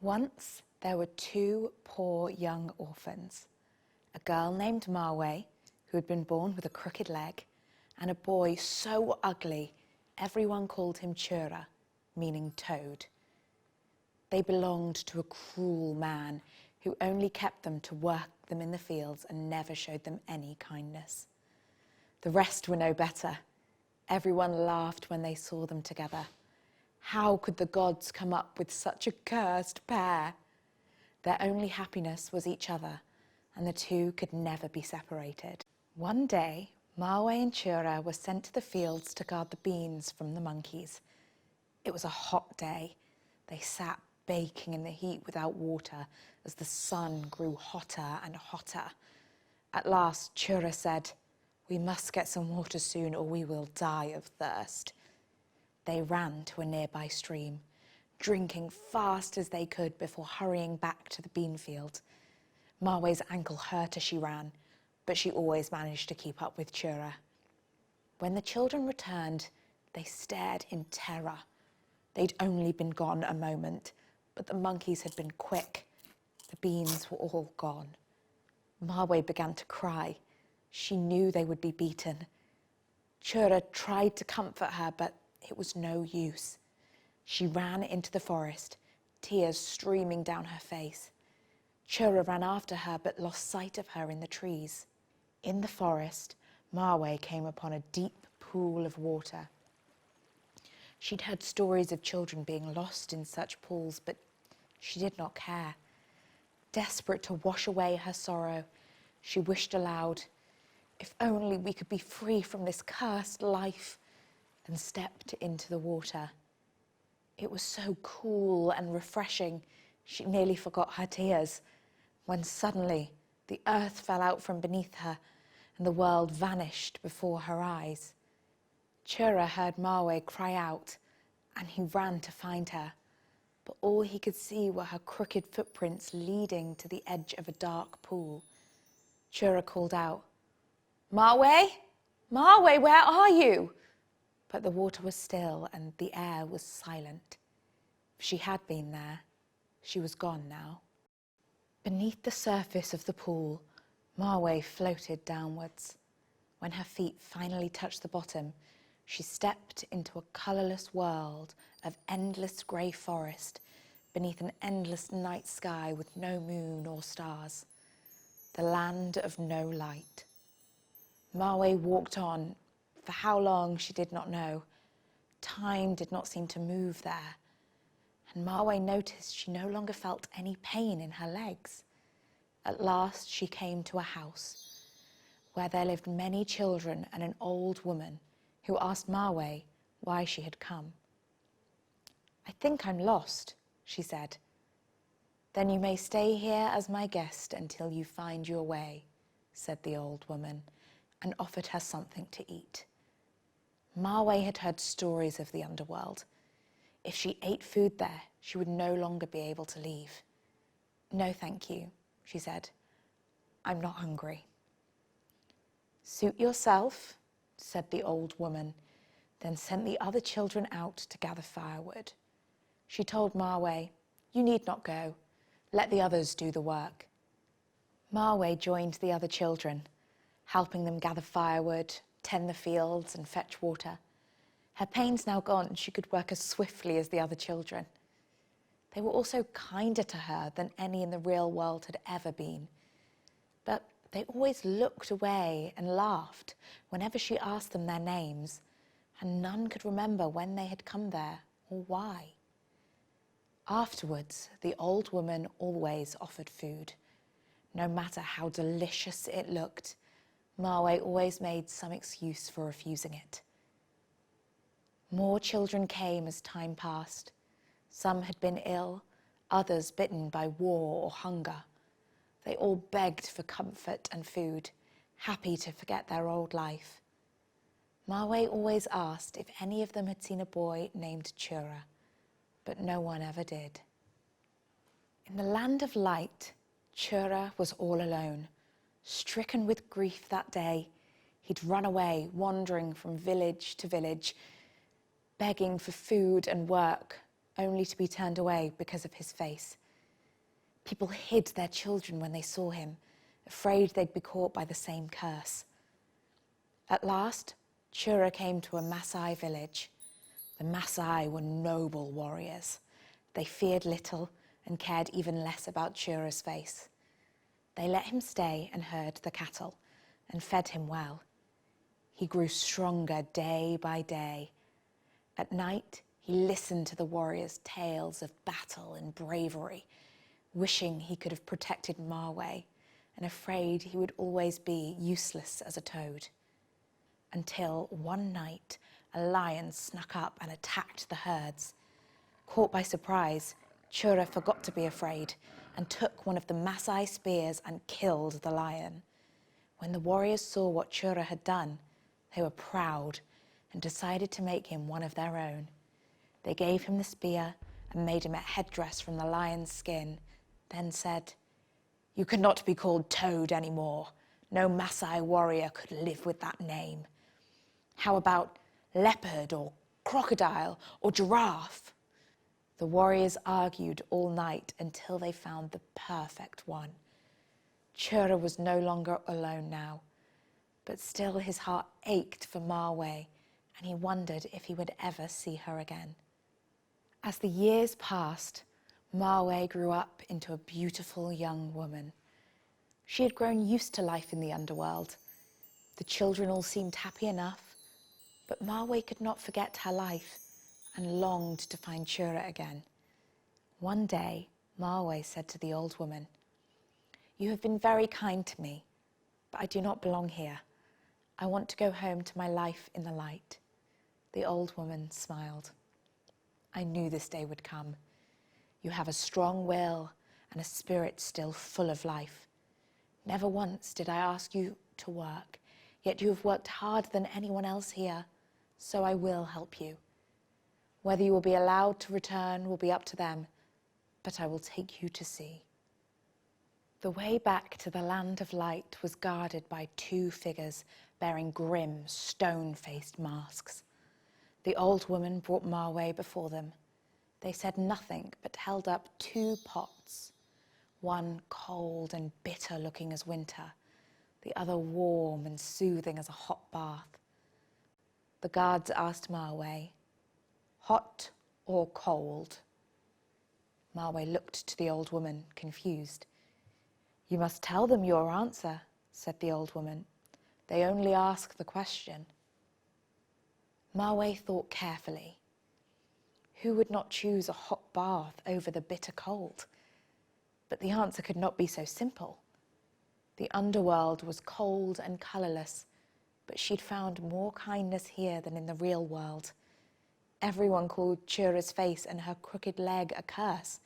Once there were two poor young orphans, a girl named Marwe, who had been born with a crooked leg, and a boy so ugly everyone called him Chura, meaning toad. They belonged to a cruel man who only kept them to work them in the fields and never showed them any kindness. The rest were no better. Everyone laughed when they saw them together. How could the gods come up with such a cursed pair? Their only happiness was each other, and the two could never be separated. One day, Marwe and Chura were sent to the fields to guard the beans from the monkeys. It was a hot day. They sat baking in the heat without water as the sun grew hotter and hotter. At last, Chura said, "We must get some water soon or we will die of thirst." They ran to a nearby stream, drinking fast as they could before hurrying back to the bean field. Marwe's ankle hurt as she ran, but she always managed to keep up with Chura. When the children returned, they stared in terror. They'd only been gone a moment, but the monkeys had been quick. The beans were all gone. Marwe began to cry. She knew they would be beaten. Chura tried to comfort her, but it was no use. She ran into the forest, tears streaming down her face. Chura ran after her, but lost sight of her in the trees. In the forest, Marwe came upon a deep pool of water. She'd heard stories of children being lost in such pools, but she did not care. Desperate to wash away her sorrow, she wished aloud, "If only we could be free from this cursed life," and stepped into the water. It was so cool and refreshing, she nearly forgot her tears, when suddenly the earth fell out from beneath her and the world vanished before her eyes. Chura heard Marwe cry out, and he ran to find her, but all he could see were her crooked footprints leading to the edge of a dark pool. Chura called out, "Marwe? Marwe, where are you?" But the water was still and the air was silent. If she had been there, she was gone now. Beneath the surface of the pool, Marwe floated downwards. When her feet finally touched the bottom, she stepped into a colourless world of endless grey forest beneath an endless night sky with no moon or stars. The land of no light. Marwe walked on. For how long, she did not know. Time did not seem to move there. And Marwe noticed she no longer felt any pain in her legs. At last she came to a house where there lived many children and an old woman who asked Marwe why she had come. "I think I'm lost," she said. "Then you may stay here as my guest until you find your way," said the old woman, and offered her something to eat. Marwe had heard stories of the underworld. If she ate food there, she would no longer be able to leave. "No, thank you," she said. "I'm not hungry." "Suit yourself," said the old woman, then sent the other children out to gather firewood. She told Marwe, "You need not go. Let the others do the work." Marwe joined the other children, helping them gather firewood, tend the fields and fetch water. Her pains now gone, she could work as swiftly as the other children. They were also kinder to her than any in the real world had ever been. But they always looked away and laughed whenever she asked them their names, and none could remember when they had come there or why. Afterwards, the old woman always offered food. No matter how delicious it looked, Marwe always made some excuse for refusing it. More children came as time passed. Some had been ill, others bitten by war or hunger. They all begged for comfort and food, happy to forget their old life. Marwe always asked if any of them had seen a boy named Chura, but no one ever did. In the land of light, Chura was all alone. Stricken with grief that day, he'd run away, wandering from village to village, begging for food and work, only to be turned away because of his face. People hid their children when they saw him, afraid they'd be caught by the same curse. At last, Chura came to a Maasai village. The Maasai were noble warriors. They feared little and cared even less about Chura's face. They let him stay and herd the cattle and fed him well. He grew stronger day by day. At night, he listened to the warriors' tales of battle and bravery, wishing he could have protected Marwe and afraid he would always be useless as a toad. Until one night, a lion snuck up and attacked the herds. Caught by surprise, Chura forgot to be afraid and took one of the Maasai spears and killed the lion. When the warriors saw what Chura had done, they were proud and decided to make him one of their own. They gave him the spear and made him a headdress from the lion's skin, then said, "You cannot be called Toad anymore. No Maasai warrior could live with that name. How about leopard or crocodile or giraffe?" The warriors argued all night until they found the perfect one. Chura was no longer alone now, but still his heart ached for Marwe, and he wondered if he would ever see her again. As the years passed, Marwe grew up into a beautiful young woman. She had grown used to life in the underworld. The children all seemed happy enough, but Marwe could not forget her life and longed to find Chura again. One day, Marwe said to the old woman, "You have been very kind to me, but I do not belong here. I want to go home to my life in the light." The old woman smiled. "I knew this day would come. You have a strong will and a spirit still full of life. Never once did I ask you to work, yet you have worked harder than anyone else here, so I will help you. Whether you will be allowed to return will be up to them, but I will take you to sea." The way back to the land of light was guarded by two figures bearing grim, stone-faced masks. The old woman brought Marwe before them. They said nothing, but held up two pots, one cold and bitter-looking as winter, the other warm and soothing as a hot bath. The guards asked Marwe, "Hot or cold?" Marwe looked to the old woman, confused. "You must tell them your answer," said the old woman. "They only ask the question." Marwe thought carefully. Who would not choose a hot bath over the bitter cold? But the answer could not be so simple. The underworld was cold and colourless, but she'd found more kindness here than in the real world. Everyone called Chura's face and her crooked leg a curse,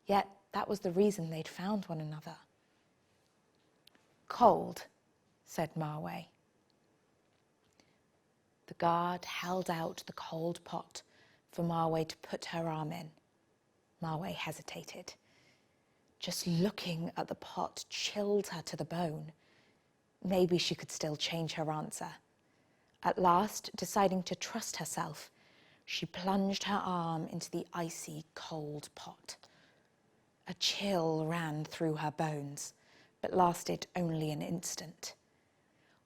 yet that was the reason they'd found one another. "Cold," said Marwe. The guard held out the cold pot for Marwe to put her arm in. Marwe hesitated. Just looking at the pot chilled her to the bone. Maybe she could still change her answer. At last, deciding to trust herself, she plunged her arm into the icy, cold pot. A chill ran through her bones, but lasted only an instant.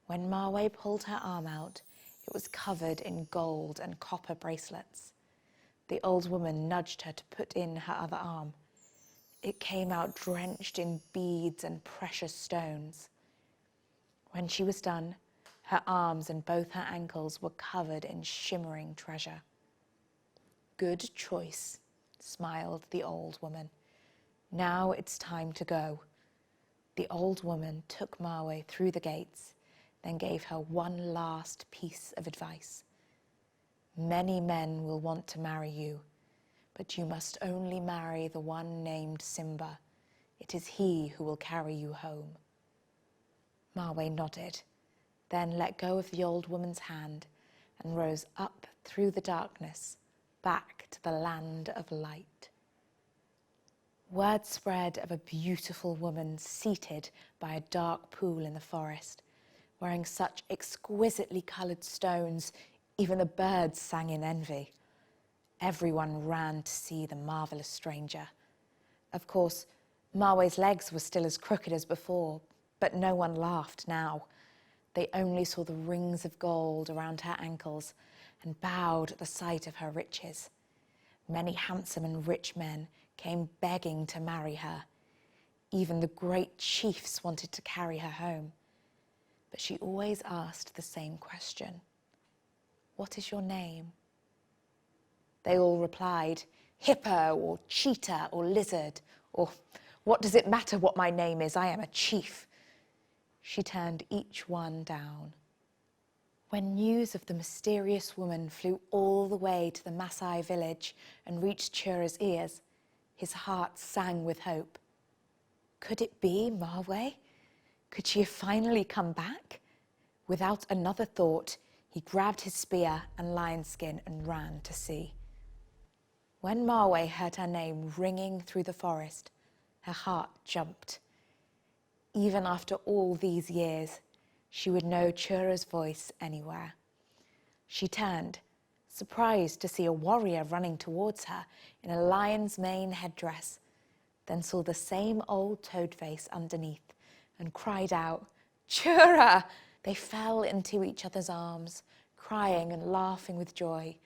When Marwe pulled her arm out, it was covered in gold and copper bracelets. The old woman nudged her to put in her other arm. It came out drenched in beads and precious stones. When she was done, her arms and both her ankles were covered in shimmering treasure. "Good choice," smiled the old woman. "Now it's time to go." The old woman took Marwe through the gates, then gave her one last piece of advice. "Many men will want to marry you, but you must only marry the one named Simba. It is he who will carry you home." Marwe nodded, then let go of the old woman's hand and rose up through the darkness, back to the land of light. Word spread of a beautiful woman seated by a dark pool in the forest, wearing such exquisitely coloured stones, even the birds sang in envy. Everyone ran to see the marvellous stranger. Of course, Marwe's legs were still as crooked as before, but no one laughed now. They only saw the rings of gold around her ankles and bowed at the sight of her riches. Many handsome and rich men came begging to marry her. Even the great chiefs wanted to carry her home. But she always asked the same question. "What is your name?" They all replied, "Hippo or cheetah or lizard," or "What does it matter what my name is? I am a chief." She turned each one down. When news of the mysterious woman flew all the way to the Maasai village and reached Chura's ears, his heart sang with hope. Could it be Marwe? Could she have finally come back? Without another thought, he grabbed his spear and lion skin and ran to see. When Marwe heard her name ringing through the forest, her heart jumped. Even after all these years, she would know Chura's voice anywhere. She turned, surprised to see a warrior running towards her in a lion's mane headdress, then saw the same old toad face underneath and cried out, "Chura!" They fell into each other's arms, crying and laughing with joy,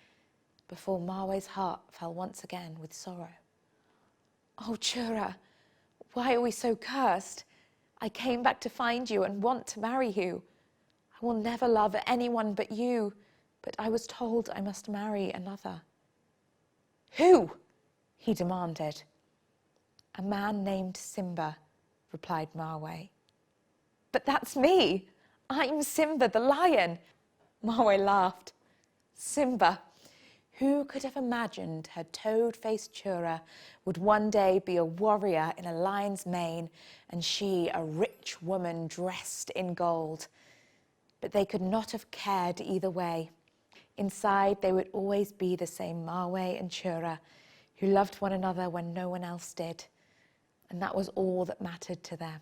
before Marwe's heart fell once again with sorrow. "Oh, Chura, why are we so cursed? I came back to find you and want to marry you. I will never love anyone but you, but I was told I must marry another." "Who?" he demanded. "A man named Simba," replied Marwe. "But that's me. I'm Simba the lion." Marwe laughed. Simba. Who could have imagined her toad-faced Chura would one day be a warrior in a lion's mane and she a rich woman dressed in gold? But they could not have cared either way. Inside, they would always be the same Marwe and Chura, who loved one another when no one else did. And that was all that mattered to them.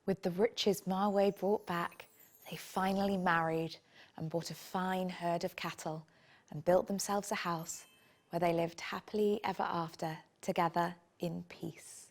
With the riches Marwe brought back, they finally married and bought a fine herd of cattle and built themselves a house where they lived happily ever after, together in peace.